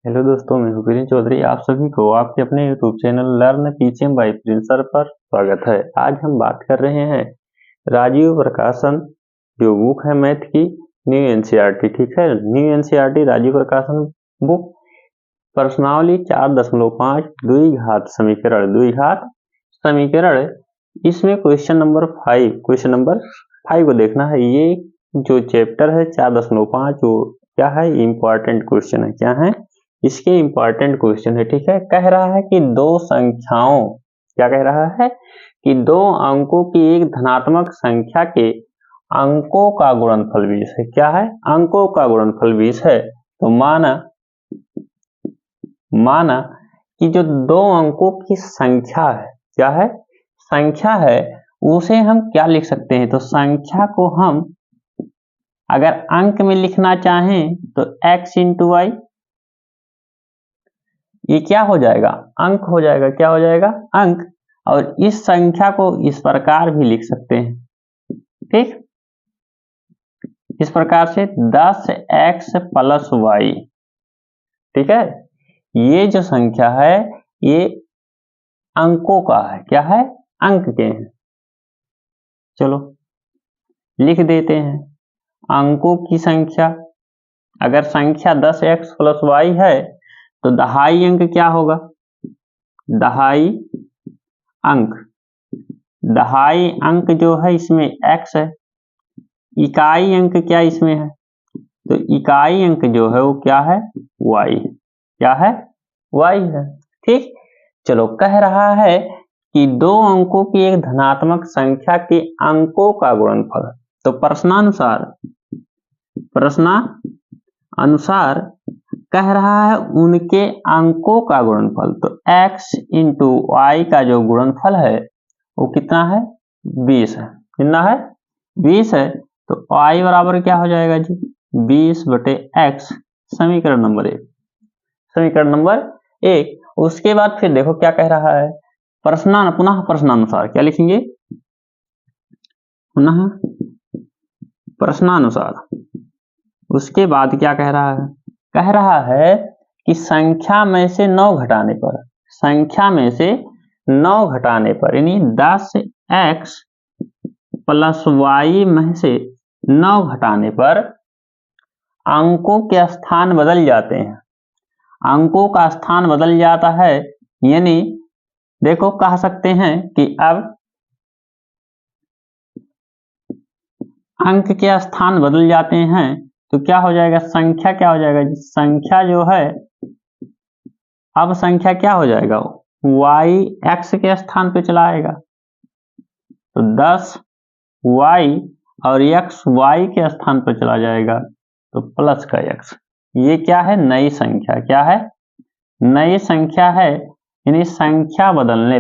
Hello दोस्तों, मैं हूं वीरेंद्र चौधरी। आप सभी को आपके अपने YouTube channel learn PCM by Prince sir पर स्वागत है। आज हम बात कर रहे हैं राजीव प्रकाशन जो बुक है मैथ की, न्यू एनसीईआरटी। ठीक है, न्यू एनसीईआरटी राजीव प्रकाशन बुक, प्रश्नावली 4.5 द्विघात समीकरण। इसमें क्वेश्चन नंबर 5 को देखना है। ये जो चैप्टर है 4.5 वो क्या है, इंपॉर्टेंट क्वेश्चन है। क्या है इसके इंपॉर्टेंट क्वेश्चन है। ठीक है, कह रहा है कि दो संख्याओं, क्या कह रहा है कि दो अंकों की एक धनात्मक संख्या के अंकों का गुणनफल 20 है। क्या है, अंकों का गुणनफल 20 है। तो माना कि जो दो अंकों की संख्या है, क्या है, संख्या है, उसे हम क्या लिख सकते हैं। तो संख्या को हम अगर अंक में लिखना चाहें तो x इंटू वाई, ये क्या हो जाएगा, अंक हो जाएगा। क्या हो जाएगा, अंक। और इस संख्या को इस प्रकार भी लिख सकते हैं। ठीक, इस प्रकार से 10x प्लस वाई। ठीक है, ये जो संख्या है ये अंकों का है। क्या है, अंक के हैं। चलो लिख देते हैं अंकों की संख्या। अगर संख्या 10x प्लस वाई है तो दहाई अंक क्या होगा, दहाई अंक जो है इसमें x है। इकाई अंक क्या इसमें है, तो इकाई अंक जो है वो क्या है, y है। क्या है, y है। ठीक, चलो कह रहा है कि दो अंकों की एक धनात्मक संख्या के अंकों का गुणनफल। तो प्रश्नानुसार कह रहा है उनके अंकों का गुणनफल। तो x इंटू वाई का जो गुणनफल है वो कितना है, 20 है। कितना है, 20 है। तो y बराबर क्या हो जाएगा जी, 20/x। समीकरण नंबर एक। उसके बाद फिर देखो क्या कह रहा है, पुनः प्रश्नानुसार क्या लिखेंगे, पुनः प्रश्नानुसार। उसके बाद क्या कह रहा है कि संख्या में से 9 घटाने पर यानी 10x प्लस वाई में से 9 घटाने पर अंकों के स्थान बदल जाते हैं। अंकों का स्थान बदल जाता है, यानी देखो कह सकते हैं कि अब अंक के स्थान बदल जाते हैं तो क्या हो जाएगा, संख्या क्या हो जाएगा जी, संख्या जो है, अब संख्या क्या हो जाएगा, y x के स्थान पे चला आएगा। तो 10y और x y के स्थान पर चला जाएगा तो प्लस का x। ये क्या है, नई संख्या। क्या है, नई संख्या है। यानी संख्या बदलने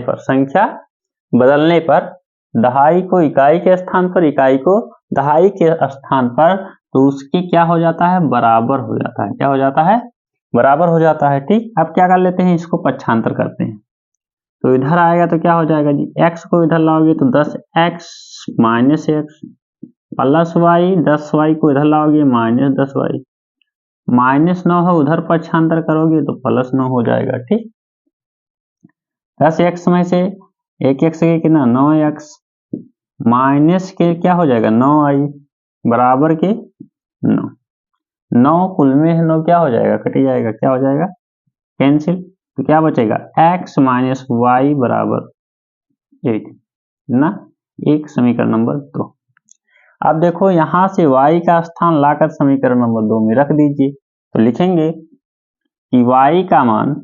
पर दहाई को इकाई के स्थान पर, इकाई को दहाई के स्थान पर, तो उसकी क्या हो जाता है, बराबर हो जाता है। क्या हो जाता है, बराबर हो जाता है। ठीक, अब क्या कर लेते हैं, इसको पक्षांतर करते हैं। तो इधर आएगा तो क्या हो जाएगा जी, x को इधर लाओगे तो 10x minus x plus Y, 10y को इधर लाओगे माइनस 10y, -9 है उधर पक्षांतर करोगे तो +9 हो जाएगा। ठीक, 10x में से 1x के कितना, 9x माइनस के क्या हो जाएगा, 9i बराबर के 9 कुल में है 9, क्या हो जाएगा, कट जाएगा। क्या हो जाएगा, कैंसिल। तो क्या बचेगा, x माइनस वाई बराबर 8 ना, एक समीकरण नंबर 2। अब देखो यहां से y का स्थान लाकर समीकरण नंबर 2 में रख दीजिए। तो लिखेंगे कि y का मान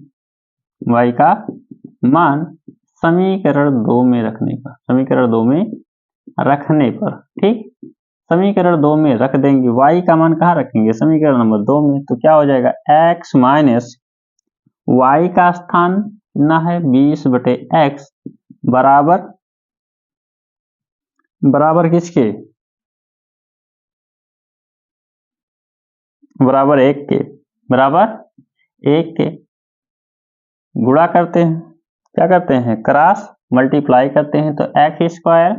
समीकरण 2 में रखने पर, ठीक, समीकरण 2 में रख देंगे। y का मान कहाँ रखेंगे, समीकरण नंबर 2 में। तो क्या हो जाएगा, x माइनस y का स्थान कितना है, 20/x बराबर किसके, बराबर 1 के गुणा करते हैं। क्या करते हैं, क्रॉस मल्टीप्लाई करते हैं। तो x स्क्वायर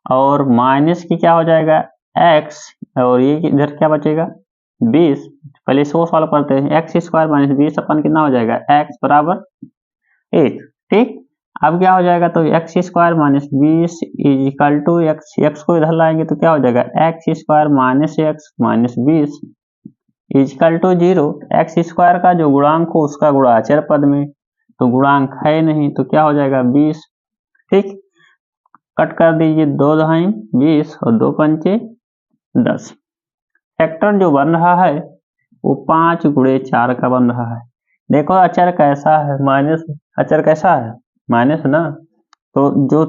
और माइनस की क्या हो जाएगा x, और ये इधर क्या बचेगा, 20, पहले इसको सॉल्व करते हैं। एक्स स्क्वायर माइनस 20 अपन कितना हो जाएगा, एक्स बराबर 8। ठीक, अब क्या हो जाएगा, तो x square minus 20 is equal to x, x को इधर लाएंगे तो क्या हो जाएगा, x square minus x minus 20 is equal to 0। X square का जो गुणांक हो उसका गुणा अचर पद में, तो गुणांक है नहीं, तो क्या हो जाएगा 20। ठीक, कट कर दीजिए, 2 दूनी 20 और 2 पंचे 10। फैक्टर जो बन रहा है वो 5 गुणे 4 का बन रहा है। देखो अचर कैसा है, माइनस, अचर कैसा है, माइनस ना, तो जो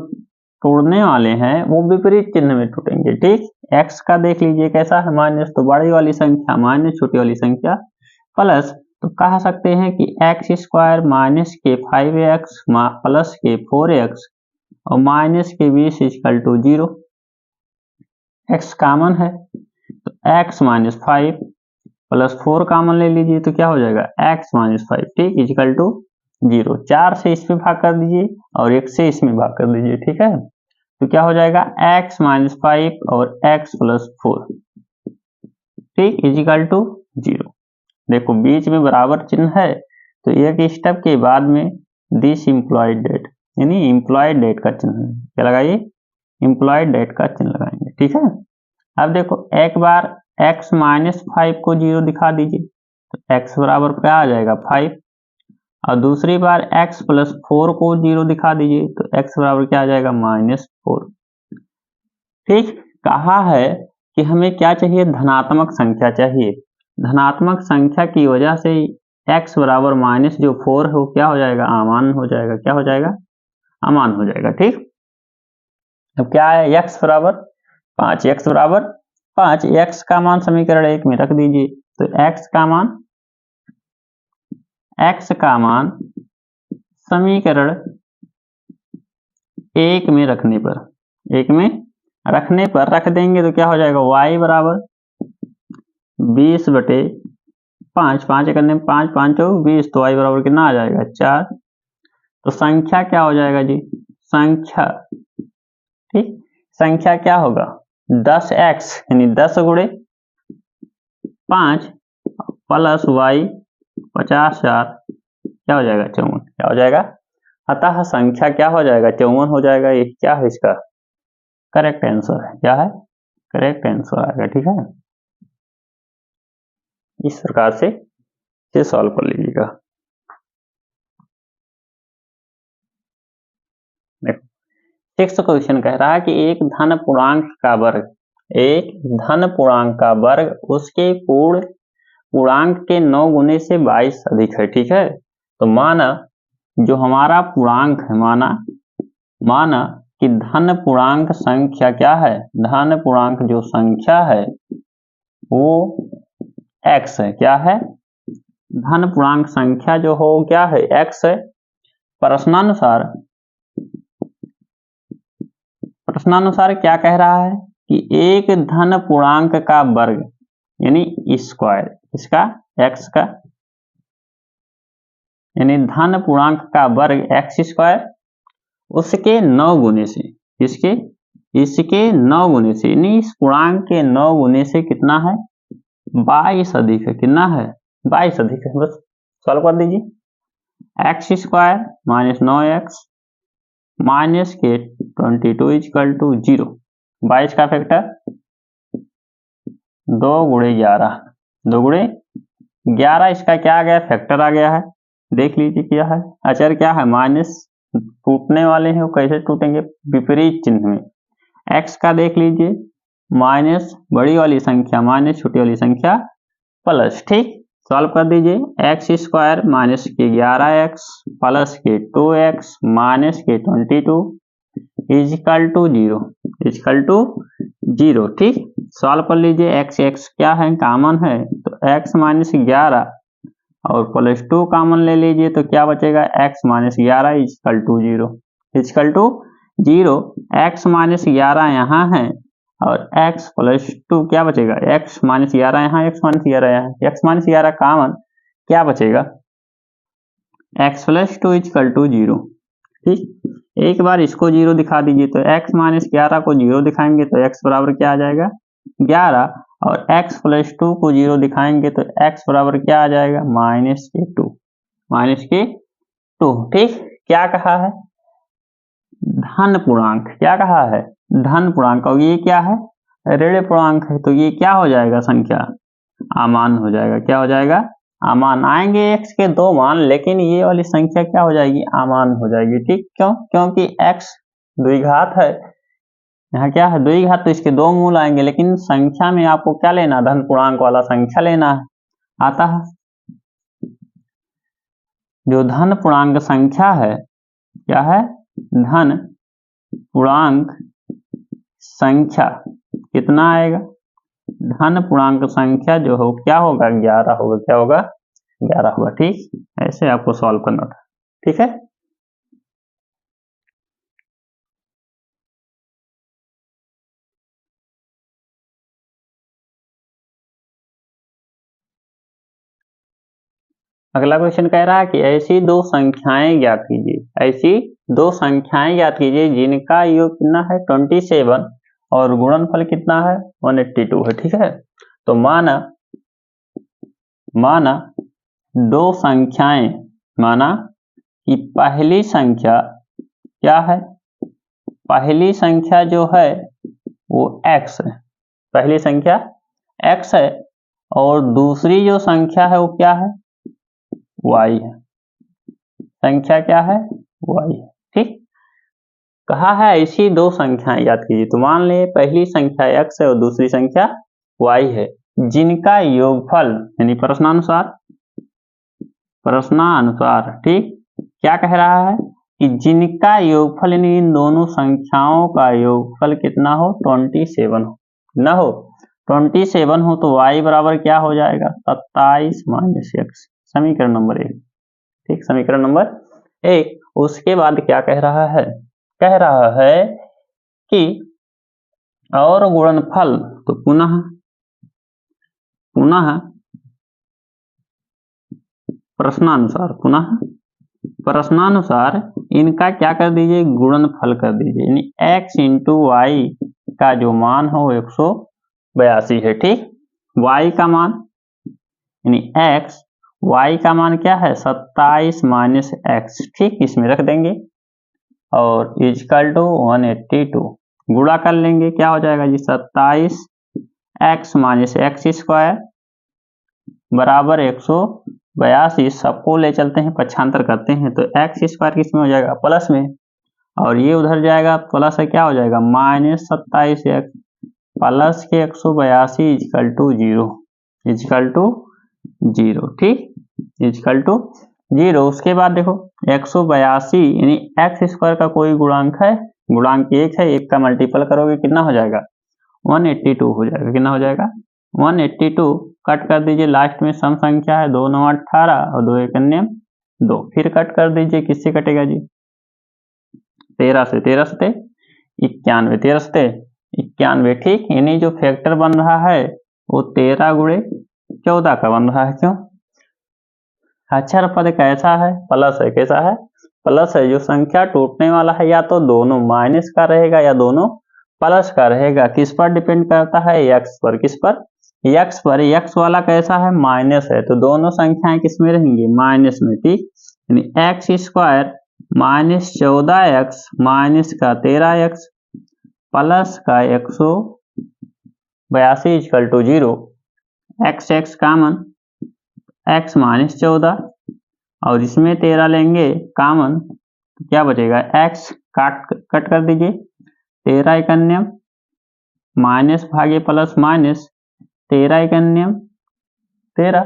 तोड़ने वाले हैं वो विपरीत चिन्ह में टूटेंगे। ठीक, एक्स का देख लीजिए कैसा है, माइनस, तो बड़ी वाली संख्या माइनस छोटी वाली संख्या प्लस, तो कह सकते हैं कि एक्स स्क्वायर माइनस के 5x प्लस के 4x और माइनस के 20 इक्वल टू 0। एक्स कॉमन है तो x माइनस 5 प्लस 4 कॉमन ले लीजिए तो क्या हो जाएगा, x माइनस 5, ठीक, इक्वल टू 0। 4 से इसमें भाग कर दीजिए और 1 से इसमें भाग कर दीजिए। ठीक है, तो क्या हो जाएगा, x माइनस 5 और x प्लस 4, ठीक, इक्वल टू 0। देखो बीच में बराबर चिन्ह है, तो एक स्टेप के बाद में दिस इम्प्लॉयड डेट, यानी इम्प्लॉयड डेट का चिन्ह है, क्या लगाइए, इम्प्लॉयड डेट का चिन्ह लगाएंगे। ठीक है, अब देखो एक बार x माइनस 5 को 0 दिखा दीजिए, तो x बराबर क्या आ जाएगा 5, और दूसरी बार x प्लस 4 को 0 दिखा दीजिए तो x बराबर क्या आ जाएगा माइनस 4। ठीक, कहा है कि हमें क्या चाहिए, धनात्मक संख्या चाहिए। धनात्मक संख्या की वजह से x बराबर माइनस जो 4 है वो क्या हो जाएगा, अमान हो जाएगा, क्या हो जाएगा, अमान हो जाएगा। ठीक, अब क्या है, x बराबर 5, x बराबर 5, x का मान समीकरण 1 में रख दीजिए, तो x का मान समीकरण 1 में रखने पर, 1 में रखने पर रख देंगे तो क्या हो जाएगा, y बराबर 20 बटे 5, 5 करने में 5 5 20, तो y बराबर कितना आ जाएगा 4। तो संख्या क्या हो जाएगा जी, संख्या, ठीक, संख्या क्या होगा 10x, यानी 10 गुणे 5 प्लस y 50,000, क्या हो जाएगा 54, क्या हो जाएगा, अतः संख्या क्या हो जाएगा 54 हो जाएगा। ये क्या है, इसका करेक्ट आंसर है, क्या है, करेक्ट आंसर आएगा। ठीक है, इस प्रकार से इसे सॉल्व कर लीजिएगा। देखो 6th क्वेश्चन कह रहा है कि एक धन पूर्णांक का वर्ग, एक धन पूर्णांक का वर्ग उसके पूर्ण पूर्णांक के 9 गुने से 22 अधिक है। ठीक है, तो माना जो हमारा पूर्णांक है, माना कि धन पूर्णांक संख्या क्या है, धन पूर्णांक जो संख्या है वो x है, क्या है, धन पूर्णांक संख्या जो हो क्या है, x है। प्रश्नानुसार क्या कह रहा है कि एक धन पूर्णांक का वर्ग, यानी स्क्वायर, इसका x का, यानी धन पूर्णांक का वर्ग x स्क्वायर, उसके 9 गुने से, इसके 9 गुने से, यानी इस पूर्णांक के 9 गुने से कितना है, 22 अधिक है, कितना है 22 अधिक है। बस सॉल्व कर दीजिए, x square minus 9x minus के 22 इक्वल टू 0। 22 का फैक्टर 2 गुणे 11, 2 गुणे 11, इसका क्या आ गया, फैक्टर आ गया है। देख लीजिए क्या है, अचर क्या है, माइनस, टूटने वाले हैं वो कैसे टूटेंगे, विपरीत चिन्ह में। x का देख लीजिए, माइनस बड़ी वाली संख्या माइनस छोटी वाली संख्या प्लस, ठीक, सॉल्व कर दीजिए, एक्स स्क्वायर माइनस के 11x प्लस के 2x माइनस के 22 इजिकल टू 0, इजिकल टू 0। ठीक, सॉल्व कर लीजिए, एक्स एक्स क्या है, कॉमन है, तो x माइनस 11 और प्लस 2 कॉमन ले लीजिए तो क्या बचेगा, x minus 11 equal to 0, equal to 0। x minus 11 यहाँ है और x प्लस 2 क्या बचेगा, x माइनस 11 यहाँ, x माइनस 11 यहाँ, x माइनस 11 कॉमन, क्या बचेगा, x प्लस 2 इक्वल टू 0। ठीक, एक बार इसको 0 दिखा दीजिए, तो x माइनस 11 को 0 दिखाएंगे तो x बराबर क्या आ जाएगा 11, और x + 2 को 0 दिखाएंगे तो x बराबर क्या आ जाएगा, -k2, -k2। ठीक, क्या कहा है, धन पूर्णांक, क्या कहा है, धन पूर्णांक, और ये क्या है, ऋण पूर्णांक है, तो ये क्या हो जाएगा, संख्या अमान हो जाएगा। क्या हो जाएगा, अमान। आएंगे x के 2 मान, लेकिन ये वाली संख्या क्या हो जाएगी, अमान हो जाएगी। ठीक, क्यों, क्योंकि x द्विघात है, यहाँ क्या है, द्विघात, तो इसके 2 मूल आएंगे, लेकिन संख्या में आपको क्या लेना, धन पूर्णांक वाला संख्या लेना है। आता है जो धन पूर्णांक संख्या है, क्या है, धन पूर्णांक संख्या कितना आएगा, धन पूर्णांक संख्या जो हो क्या होगा, 11 होगा। क्या होगा, 11 होगा। ठीक, ऐसे आपको सॉल्व करना था। ठीक है, अगला क्वेश्चन कह रहा है कि ऐसी दो संख्याएं ज्ञात कीजिए, ऐसी दो संख्याएं ज्ञात कीजिए जिनका योग कितना है, 27 और गुणनफल कितना है, 182 है। ठीक है, तो माना दो संख्याएं, माना कि पहली संख्या क्या है, पहली संख्या जो है वो x है, पहली संख्या x है, और दूसरी जो संख्या है वो क्या है, y है, संख्या क्या है, y है। ठीक, कहा है ऐसी दो संख्याएं याद कीजिए, तो मान ले पहली संख्या x है और दूसरी संख्या y है, जिनका योगफल यानी प्रश्नानुसार, ठीक, क्या कह रहा है कि जिनका योगफल यानी इन दोनों संख्याओं का योगफल कितना हो, 27 हो, न हो 27 हो, तो y बराबर क्या हो जाएगा, 27 - x, समीकरण नंबर 1। ठीक, समीकरण नंबर 1। उसके बाद क्या कह रहा है, कह रहा है कि और गुणनफल, तो पुनः प्रश्नानुसार इनका क्या कर दीजिए, गुणनफल कर दीजिए, यानी x × y का जो मान हो 182 है। ठीक, y का मान यानी x, y का मान क्या है, 27 - x। ठीक, इसमें रख देंगे और इजकल टू 182 गुणा कर लेंगे, क्या हो जाएगा जी, 27 x - x² बराबर 182। सबको ले चलते हैं, पक्षांतर करते हैं, तो x² किस में हो जाएगा, प्लस में, और ये उधर जाएगा प्लस है, क्या हो जाएगा, -27x प्लस के 182 इजकल टू 0। ठीक, इजकल टू 0। उसके बाद देखो 182 यानी x² का कोई गुणांक है, गुणांक 1 है, 1 का मल्टीपल करोगे कितना हो जाएगा, 182 हो जाएगा। कितना हो जाएगा, 182। कट कर दीजिए, लास्ट में सम संख्या है, 2 × 9 = 18 और 2 × 1 = 2। फिर कट कर दीजिए, किससे कटेगा जी, 13 से, 13 से 91, 13 से 91। ठीक, यानी जो फैक्टर बन रहा है वो 13 × 14 का बन रहा है। क्यों, अक्षर पद कैसा है, प्लस है, कैसा है, प्लस है। जो संख्या टूटने वाला है या तो दोनों माइनस का रहेगा या दोनों प्लस का रहेगा। किस पर डिपेंड करता है, x पर। किस पर, x पर। x वाला कैसा है, माइनस है, तो दोनों संख्याएं किस में रहेंगी, माइनस में। ठीक, यानी x² -14x माइनस का 13x प्लस का 182 equal to 0। x common, x -14 और इसमें 13 लेंगे कामन, तो क्या बचेगा, x कट कर दीजिए, 13 × 1 माइनस भागे प्लस माइनस, 13 × 1 13,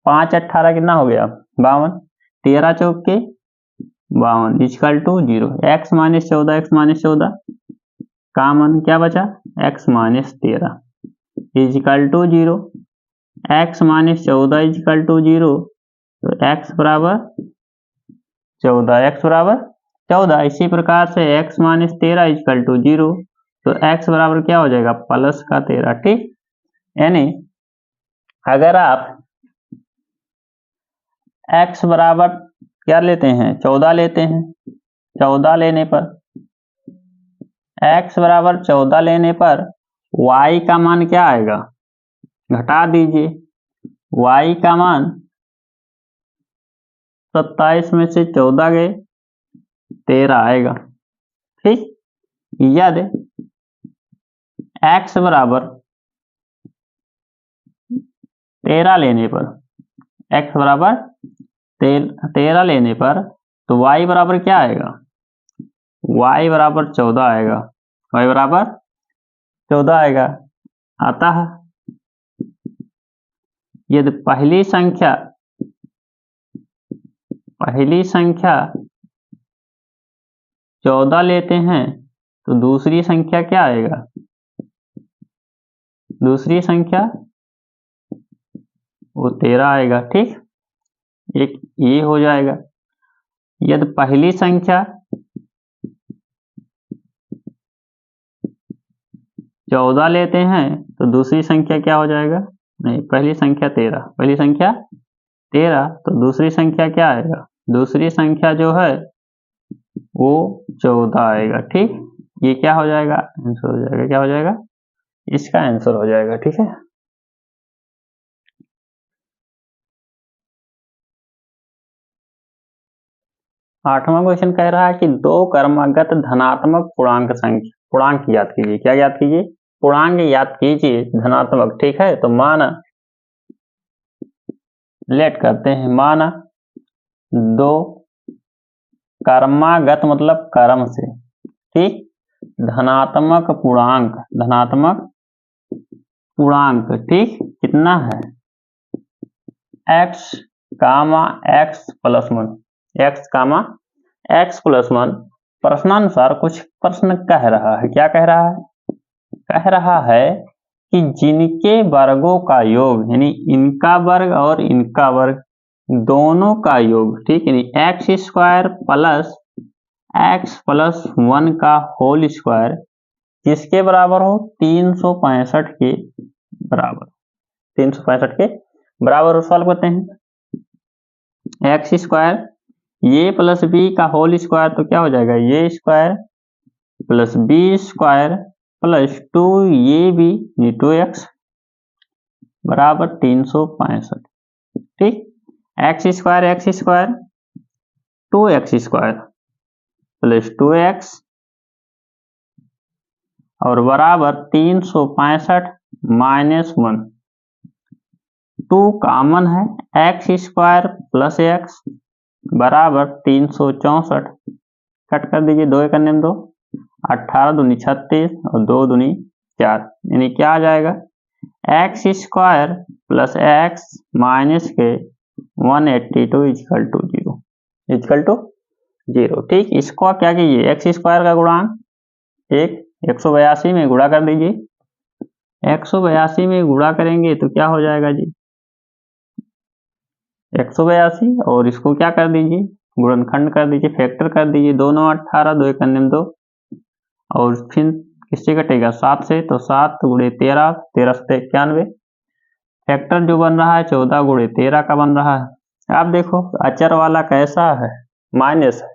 5 × 18 कितना हो गया, 52, 13 × 4 = 52 इक्वल टू 0। x -14 कामन क्या बचा, x -13 equal to 0। x -14 equal to 0, तो x बराबर 14, x बराबर 14। इसी प्रकार से x -13 इक्वल टू 0, तो x बराबर क्या हो जाएगा, प्लस का 13। ठीक, यानी अगर आप x बराबर क्या लेते हैं, 14 लेते हैं, 14 लेने पर x बराबर 14 लेने पर y का मान क्या आएगा, घटा दीजिए, y का मान 27 में से 14 गए 13 आएगा। ठीक, यदि x बराबर 13 लेने पर, x बराबर 13 लेने पर, तो y बराबर क्या आएगा? y बराबर 14 आएगा, y बराबर 14 आएगा। अतः यदि पहली संख्या 14 लेते हैं तो दूसरी संख्या क्या आएगा? दूसरी संख्या वो 13 आएगा। ठीक, एक ये हो जाएगा। यदि पहली संख्या 14 लेते हैं तो दूसरी संख्या क्या हो जाएगा? नहीं, पहली संख्या 13, पहली संख्या 13, तो दूसरी संख्या क्या आएगा? दूसरी संख्या जो है वो 14 आएगा। ठीक, ये क्या हो जाएगा? आंसर हो जाएगा। क्या हो जाएगा? इसका आंसर हो जाएगा। ठीक है, आठवां क्वेश्चन कह रहा है कि दो क्रमागत धनात्मक पूर्णांक याद कीजिए। क्या याद कीजिए? पूर्णांक याद कीजिए धनात्मक। ठीक है, तो माना लेट करते हैं, माना दो क्रमागत मतलब क्रम से, ठीक, धनात्मक पूर्णांक, ठीक, कितना है? x कामा x प्लस 1, x कामा x प्लस 1। प्रश्नानुसार कुछ प्रश्न कह रहा है। क्या कह रहा है? कह रहा है कि जिनके वर्गों का योग, यानी इनका वर्ग और इनका वर्ग दोनों का योग, ठीक, यानी एक्स स्क्वायर प्लस 1 का होल स्क्वायर किसके बराबर हो? 365 के बराबर। 365 के बराबर सॉल्व करते हैं। एक्स स्क्वायर ये प्लस बी का होल स्क्वायर, तो क्या हो जाएगा? ये square plus b square plus 2 ये बी 2x बराबर 365। ठीक, x square 2x square plus 2x और बराबर 365 माइनस 1। 2 कॉमन है, एक्स स्क्वायर प्लस एक्स बराबर 364। कट कर दीजिए, 2 करने में 2, 18 दूनी 36 और 2 दूनी 4, यानी क्या आ जाएगा? X square plus x minus के 182 इक्वल टू 0। ठीक, इसको क्या कीजिए? एक्स स्क्वायर का गुणांक 182 में गुणा कर दीजिए। 182 में गुणा करेंगे तो क्या हो जाएगा जी? 182 और इसको क्या कर दीजिए? गुणनखंड कर दीजिए, फैक्टर कर दीजिए। 2 9 18, 2 करने में 2 और फिर किससे कटेगा? 7 से, तो 7 गुणे 13, 13 से 91। फैक्टर जो बन रहा है 14 गुणे 13 का बन रहा है। आप देखो अचर वाला कैसा है? माइनस है।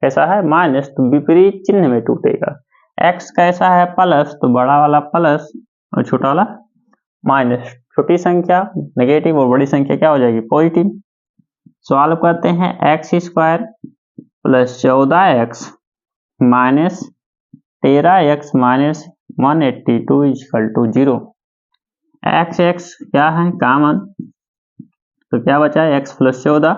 कैसा है? माइनस, तो विपरीत चिन्ह में टूटेगा। x कैसा है? प्लस, तो बड़ा वाला प्लस और छोटा वाला माइनस। छोटी संख्या नेगेटिव और बड़ी संख्या क्या हो जाएगी? पॉजिटिव। सॉल्व करते हैं, x square plus 14x minus 13x minus 182 equal to 0। x क्या है? कॉमन, तो क्या बचा है? x प्लस 14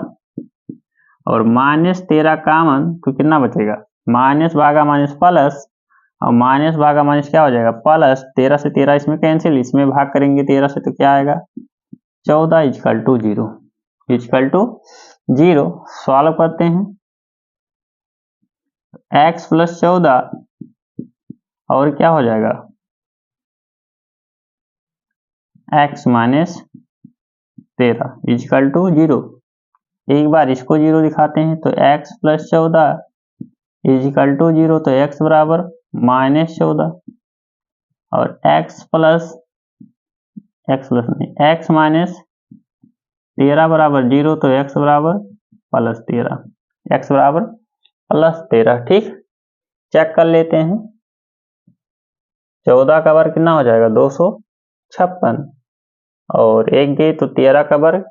और माइनस 13 कॉमन, तो कितना बचेगा? माइनस भागा माइनस प्लस, और माइनस भागा माइनस क्या हो जाएगा? प्लस। 13 से 13 इसमें कैंसिल, इसमें भाग करेंगे 13 से, तो क्या आएगा? 14 इक्वल टू 0। सॉल्व करते हैं, x प्लस 14 और क्या हो जाएगा? x minus 13 equal to 0। एक बार इसको 0 दिखाते हैं, तो x प्लस 14 इक्वल टू 0, तो x बराबर माइनस 14 और x माइनस 13 बराबर 0, तो x बराबर प्लस 13, x बराबर प्लस 13। ठीक, चेक कर लेते हैं। 14 का वर्ग कितना हो जाएगा? 256 और एक गई तो 13 का वर्ग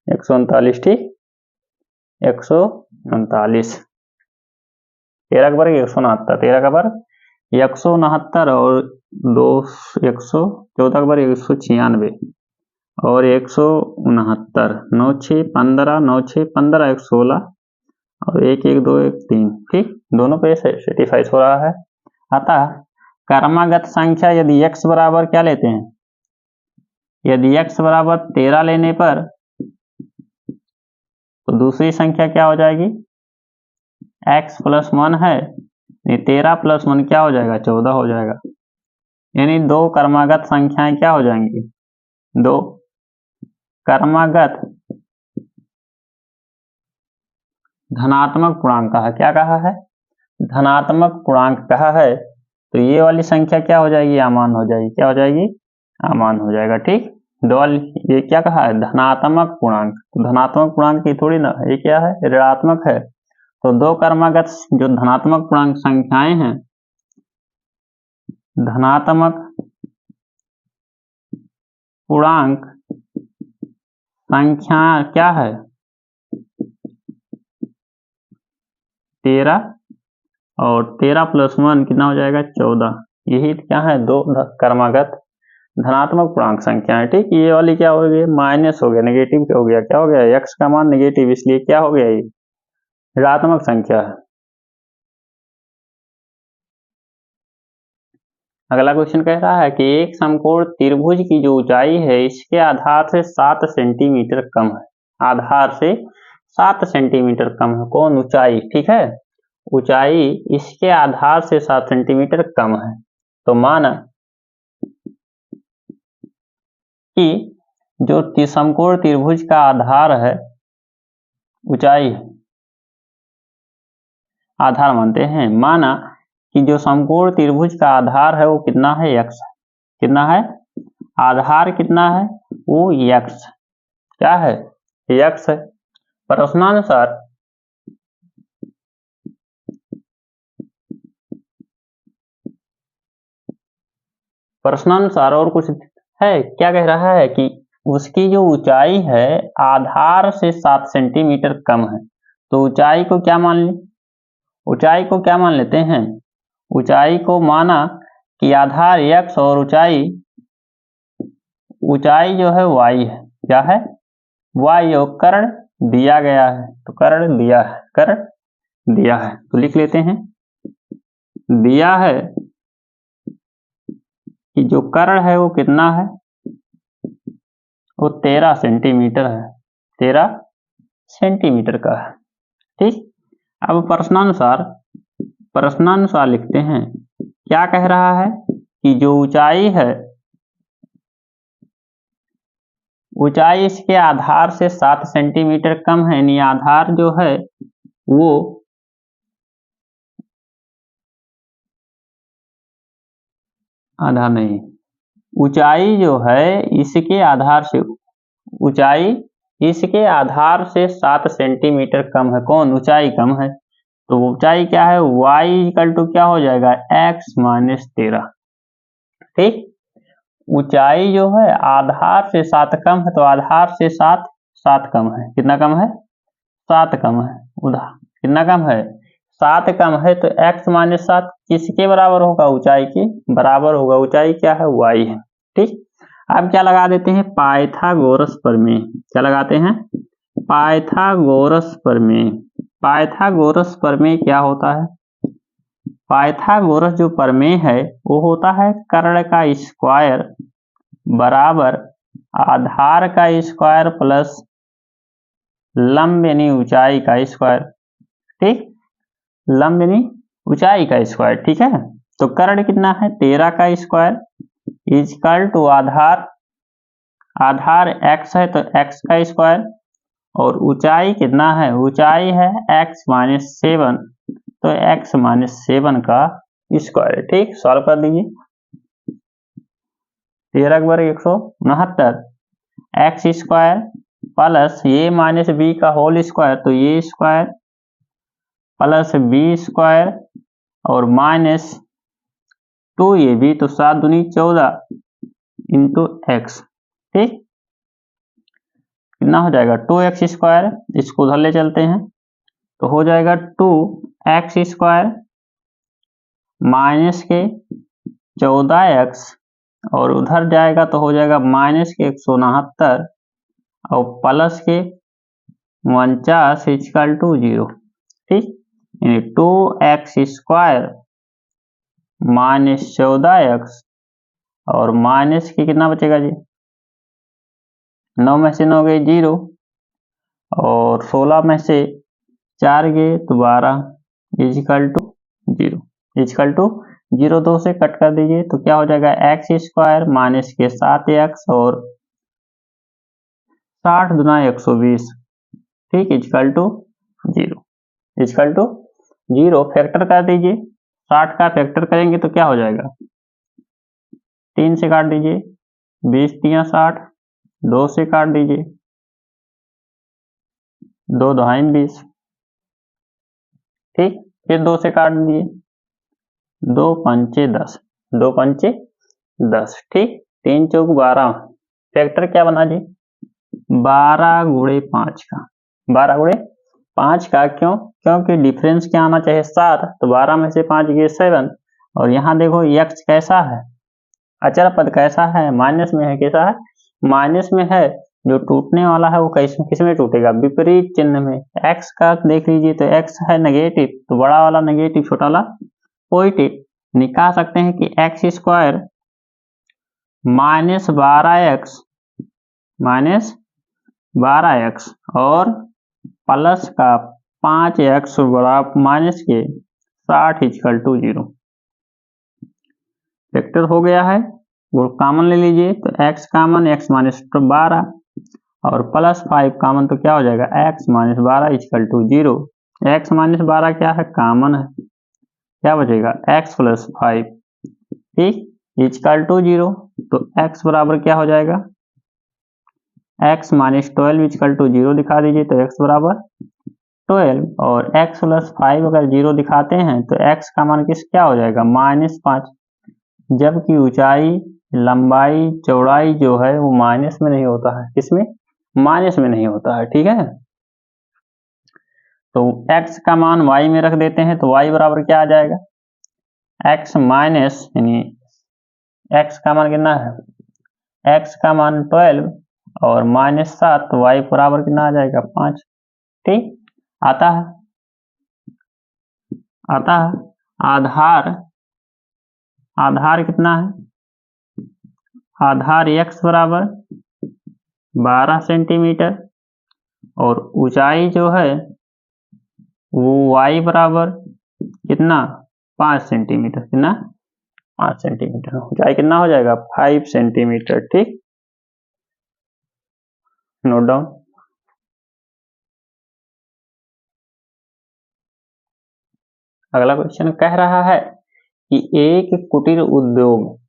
139, ठीक, 139, 13 का वर्ग 169, 13 का वर्ग 169 और 114 का वर्ग 196 और 169, 9 6 15, 9 6 15, 116 और 1 1 2 1 3, ठीक, दोनों पे सेटिस्फाइज हो रहा है। अतः क्रमागत संख्या यदि x बराबर क्या लेते हैं, यदि x बराबर 13 लेने पर तो दूसरी संख्या क्या हो जाएगी, x प्लस 1 है, 13 प्लस 1 क्या हो जाएगा, 14 हो जाएगा। यानी दो क्रमागत संख्याएं क्या हो जाएंगी, दो क्रमागत धनात्मक पूर्णांक कहा, क्या कहा है, धनात्मक पूर्णांक कहा है, तो ये वाली संख्या क्या हो जाएगी, अमान हो जाएगी, क्या हो जाएगी, अमान हो जाएगा, ठीक। दो वाली ये क्या कहा है, धनात्मक पूर्णांक, तो धनात्मक पूर्णांक की थोड़ी ना, ये क्या है, ऋणात्मक है। तो दो क्रमागत जो धनात्मक पूर्णांक संख्याएं हैं, धनात्मक पूर्णांक संख्या क्या है, 13 और 13 प्लस 1 कितना हो जाएगा, 14। यही क्या है, दो क्रमागत धनात्मक पूर्णांक संख्या है, ठीक। ये वाली क्या हो गई, माइनस हो गया, नेगेटिव हो गया, क्या हो गया, x का मान नेगेटिव, इसलिए क्या हो गया, ये ऋणात्मक संख्या है। अगला क्वेश्चन कह रहा है कि एक समकोण त्रिभुज की जो ऊंचाई है इसके आधार से 7 सेंटीमीटर कम है, आधार से 7 सेंटीमीटर कम है, कौन, ऊंचाई, ठीक है, ऊंचाई इसके आधार से 7 सेंटीमीटर कम है। तो माना कि जो समकोण त्रिभुज का आधार है, ऊंचाई है, आधार मानते हैं, माना कि जो समकोण त्रिभुज का आधार है वो कितना है, x, कितना है, आधार कितना है, वो x, क्या है, x है। प्रश्नानुसार प्रश्नानुसार और कुछ है, क्या कह रहा है कि उसकी जो ऊंचाई है आधार से 7 सेंटीमीटर कम है, तो ऊंचाई को क्या मान ले, ऊंचाई को क्या मान लेते हैं, ऊंचाई को माना कि आधार x और ऊंचाई, ऊंचाई जो है y है, क्या है, y, और कर्ण दिया गया है, तो कर्ण दिया है, कर्ण दिया है, तो लिख लेते हैं, दिया है कि जो कर्ण है वो कितना है, वो 13 सेंटीमीटर है, 13 सेंटीमीटर का है, ठीक। अब प्रश्नानुसार लिखते हैं, क्या कह रहा है कि जो ऊंचाई है, ऊंचाई इसके आधार से 7 सेंटीमीटर कम है, यानी आधार जो है वो आधार नहीं, ऊंचाई जो है इसके आधार से, ऊंचाई इसके आधार से 7 सेंटीमीटर कम है, कौन, ऊंचाई कम है, तो ऊंचाई क्या है, y इक्वल टू क्या हो जाएगा, x माइनस 13, ठीक। ऊंचाई जो है आधार से 7 कम है, तो आधार से 7 कम है, कितना कम है, 7 कम है, उधर कितना कम है, 7 कम है, तो x माइनस 7 किसके बराबर होगा, ऊंचाई के बराबर होगा, ऊंचाई क्या है, y है, ठीक। अब क्या लगा देते हैं, पाइथागोरस प्रमेय, क्या लगाते हैं, पाइथागोरस प्रमेय। पाइथागोरस प्रमेय क्या होता है, पाइथागोरस जो प्रमेय है वो होता है कर्ण का स्क्वायर बराबर आधार का स्क्वायर प्लस लंब यानी ऊंचाई का स्क्वायर, ठीक, लंब यानी ऊंचाई का स्क्वायर, ठीक है। तो कर्ण कितना है, 13 का स्क्वायर इक्वल टू आधार, आधार x है तो x का स्क्वायर, और ऊंचाई कितना है, ऊंचाई है x माइनस 7, तो x माइनस 7 का स्क्वायर, ठीक। सॉल्व कर दीजिए, 13 का वर्ग 169, एक्स स्क्वायर प्लस ये माइनस बी का होल स्क्वायर, तो ये स्क्वायर प्लस बी स्क्वायर और माइनस 2 ये भी, तो 7 दूनी 14 इंटू एक्स, ठीक। कितना हो जाएगा 2x², इसको उधर ले चलते हैं तो हो जाएगा 2x² माइनस के 14x और उधर जाएगा तो हो जाएगा माइनस के 169 और प्लस के 49 इक्वल टू 0। ठीक, 2x² माइनस 14x और माइनस के कितना बचेगा जी, 9 में से 9 गए 0 और 16 में से 4 गए तो 12 इक्वल टू 0। इक्वल टू 0 2 से कट कर दीजिए तो क्या हो जाएगा x² माइनस के 7x और 60 गुना 120। ठीक, equal to 0। Equal to 0 factor कर दीजिए, 60 का फैक्टर करेंगे तो क्या हो जाएगा 3 से काट दीजिए, 20 3 60, 2 से काट दीजिए, 2 2 20। ठीक, फिर 2 से काट दीजिए, 2 5 10, 2 5 10। ठीक, 3 चौक 12, फैक्टर क्या बना जी 12 गुणे 5 का, 12 गुणे 5 का। क्यों, क्योंकि डिफरेंस क्या आना चाहिए 7, तो 12 में से 5 गए 7 और यहाँ देखो x कैसा है, अचर पद कैसा है, माइनस में है। कैसा है, माइनस में है। जो टूटने वाला है वो किसमें टूटेगा, विपरीत चिन्ह में। x का देख लीजिए तो x है नेगेटिव, तो बड़ा वाला नेगेटिव छोटा वाला पॉजिटिव। निकाल सकते हैं कि x² माइनस 12x और प्लस का 5x बराबर माइनस के 60 इक्वल टू 0। वेक्टर हो गया है, वो कॉमन ले लीजिए तो x कॉमन, x माइनस 12 और प्लस 5 कॉमन तो क्या हो जाएगा x minus 12 equal to 0। x minus 12 क्या है, कॉमन है, क्या बचेगा x प्लस 5। ठीक, इक्वल टू 0, तो x बराबर क्या हो जाएगा x माइनस 12 इक्वल टू 0 दिखा दीजिए तो x बराबर 12 और x प्लस 5 अगर 0 दिखाते हैं तो x का मान क्या हो जाएगा -5, जबकि ऊंचाई लंबाई चौड़ाई जो है वो माइनस में नहीं होता है। किसमें, माइनस में नहीं होता है। ठीक है, तो x का मान y में रख देते हैं तो y बराबर क्या आ जाएगा x माइनस, यानी x का मान कितना है, x का मान 12 और -7, तो y बराबर कितना आ जाएगा 5। ठीक, आता है आधार कितना है, आधार x बराबर 12 सेंटीमीटर और ऊंचाई जो है वो y बराबर कितना 5 सेंटीमीटर। कितना, 5 सेंटीमीटर। ऊंचाई कितना हो जाएगा 5 सेंटीमीटर। ठीक, नोट डाउन। अगला क्वेश्चन कह रहा है कि एक कुटीर उद्योग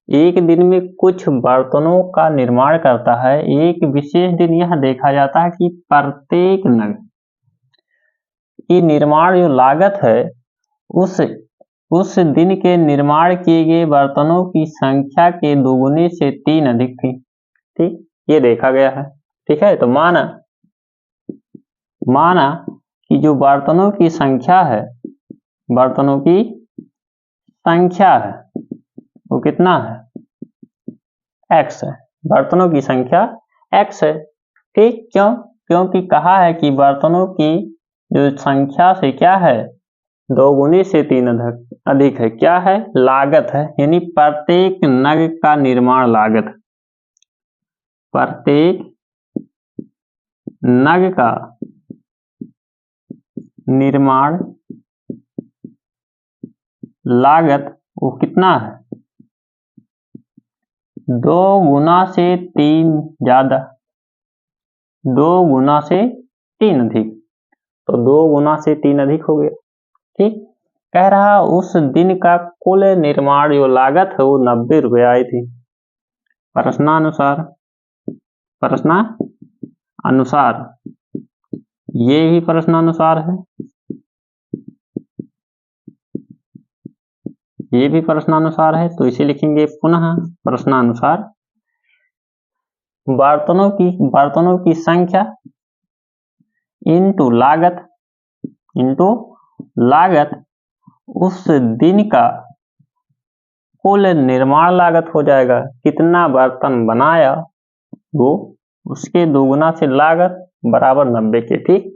एक दिन में कुछ बर्तनों का निर्माण करता है। एक विशेष दिन यह देखा जाता है कि प्रत्येक नग की निर्माण जो लागत है उस दिन के निर्माण किए गए बर्तनों की संख्या के दोगुने से 3 अधिक थी। ठीक, ये देखा गया है। ठीक है, तो माना कि जो बर्तनों की संख्या है वो कितना है x है, बर्तनों की संख्या x है। ठीक, क्योंकि कहा है कि बर्तनों की जो संख्या से क्या है 2 गुने से 3 अधिक है। क्या है, लागत है, यानी प्रत्येक नग का निर्माण लागत, प्रत्येक नग का निर्माण लागत वो कितना है 2 गुना से 3 ज्यादा, 2 गुना से 3 अधिक, तो 2 गुना से 3 अधिक हो गया। ठीक, कह रहा उस दिन का कुल निर्माण जो लागत है वो 90 रुपए आई थी। प्रश्नानुसार ये भी प्रश्नानुसार है, ये भी प्रश्नानुसार है, तो इसे लिखेंगे पुनः प्रश्नानुसार। बर्तनों की संख्या इंटू लागत उस दिन का कुल निर्माण लागत हो जाएगा। कितना बर्तन बनाया वो उसके दोगुना से लागत बराबर 90 के। ठीक,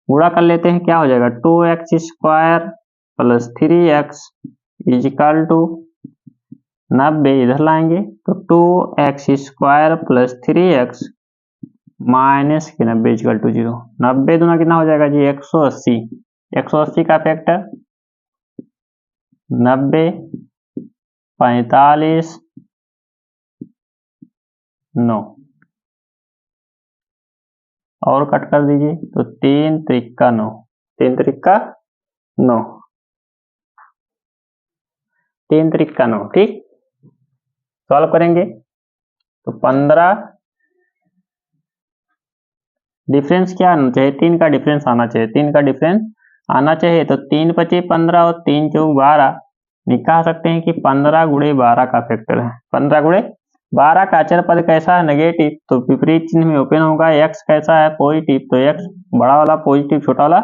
गुणा कर लेते हैं, क्या हो जाएगा 2x square plus 3x is equal to 90, इधर लाएंगे तो 2x square plus 3x minus के 90 इजिकल टू 0। 90 दूना कितना हो जाएगा जी 180। 180 का फैक्टर 90, 45, 9 और कट कर दीजिए तो 3 त्रिका 9, 3 त्रिका 9, 3 त्रिका 9। ठीक, सॉल्व करेंगे तो 15, डिफरेंस क्या आना चाहिए 3 का डिफरेंस आना चाहिए, 3 का डिफरेंस आना चाहिए। तो 3 पचे 15 और 3 चौक 12, निकाल सकते हैं कि 15 गुणे 12 का फैक्टर है। 15 गुणे 12 का अचर पद कैसा है नेगेटिव, तो विपरीत चिन्ह में ओपन होगा। x कैसा है पॉजिटिव, तो x बड़ा वाला पॉजिटिव, छोटा वाला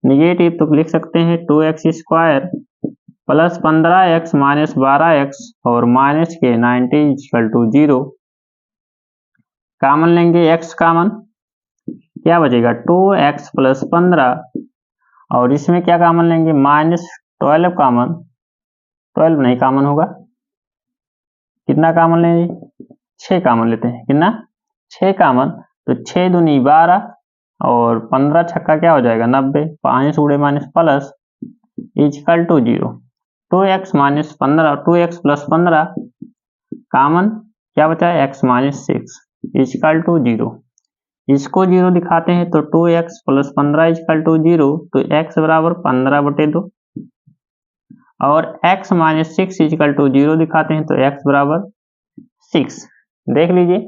निगेटिव, तो लिख सकते हैं 2x square plus 15x minus 12x और माइनस के 90 इक्वल टू 0। कॉमन लेंगे x कॉमन, क्या बचेगा 2x प्लस 15 और इसमें क्या कॉमन लेंगे माइनस 12 कॉमन, 12 नहीं कॉमन होगा, कितना कॉमन लेंगे 6 कॉमन लेते हैं, कितना 6 कॉमन, तो 6 दूनी 12 और 15 छक्का क्या हो जाएगा 90, 5 गुणे minus plus equal to 0। 2x minus 15, 2x plus 15 common, क्या बचा है x माइनस 6 इक्वल टू 0। इसको 0 दिखाते हैं तो 2x प्लस 15 इक्वल टू 0, तो x बराबर 15/2 और x माइनस 6 इक्वल टू 0 दिखाते हैं तो x बराबर 6। देख लीजिए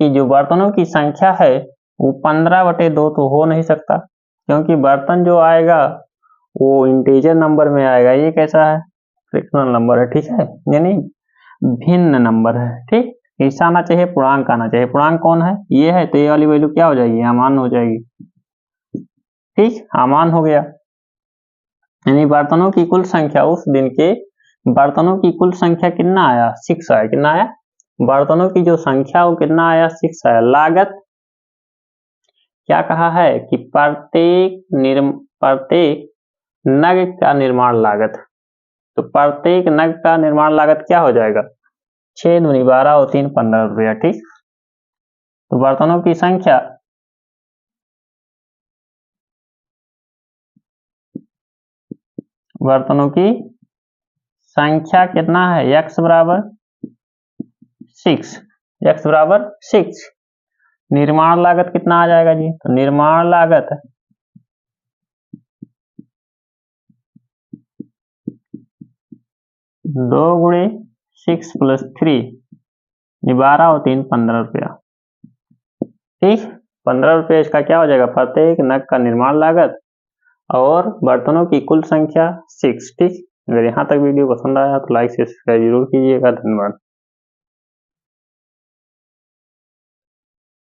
कि जो बर्तनों की संख्या है वो 15/2 तो हो नहीं सकता, क्योंकि बर्तन जो आएगा वो इंटीजर नंबर में आएगा। ये कैसा है फ्रैक्शनल नंबर है, ठीक है, यानी भिन्न नंबर है। ठीक, ऐसा आना चाहिए, पूर्णांक आना चाहिए। पूर्णांक कौन है, ये है, तो ये वाली वैल्यू क्या हो जाएगी अमान हो जाएगी। ठीक, अमान हो गया, यानी बर्तनों की कुल संख्या उस दिन के बर्तनों की कुल संख्या कितना आया 6 आया। कितना आया, बर्तनों की जो संख्या वो कितना आया 6 आया। लागत क्या कहा है कि प्रत्येक नग का निर्माण लागत, तो प्रत्येक नग का निर्माण लागत क्या हो जाएगा 6 दूनी 12 और 3 15 रुपया। ठीक, तो बर्तनों की संख्या कितना है x बराबर 6, x बराबर 6। निर्माण लागत कितना आ जाएगा जी, तो निर्माण लागत 2 गुणे 6 प्लस 3 12 और 3 15 रुपया। ठीक, 15 रुपये इसका क्या हो जाएगा प्रत्येक नग का निर्माण लागत और बर्तनों की कुल संख्या 6। ठीक, अगर यहाँ तक वीडियो पसंद आया तो लाइक सब्सक्राइब जरूर कीजिएगा। धन्यवाद।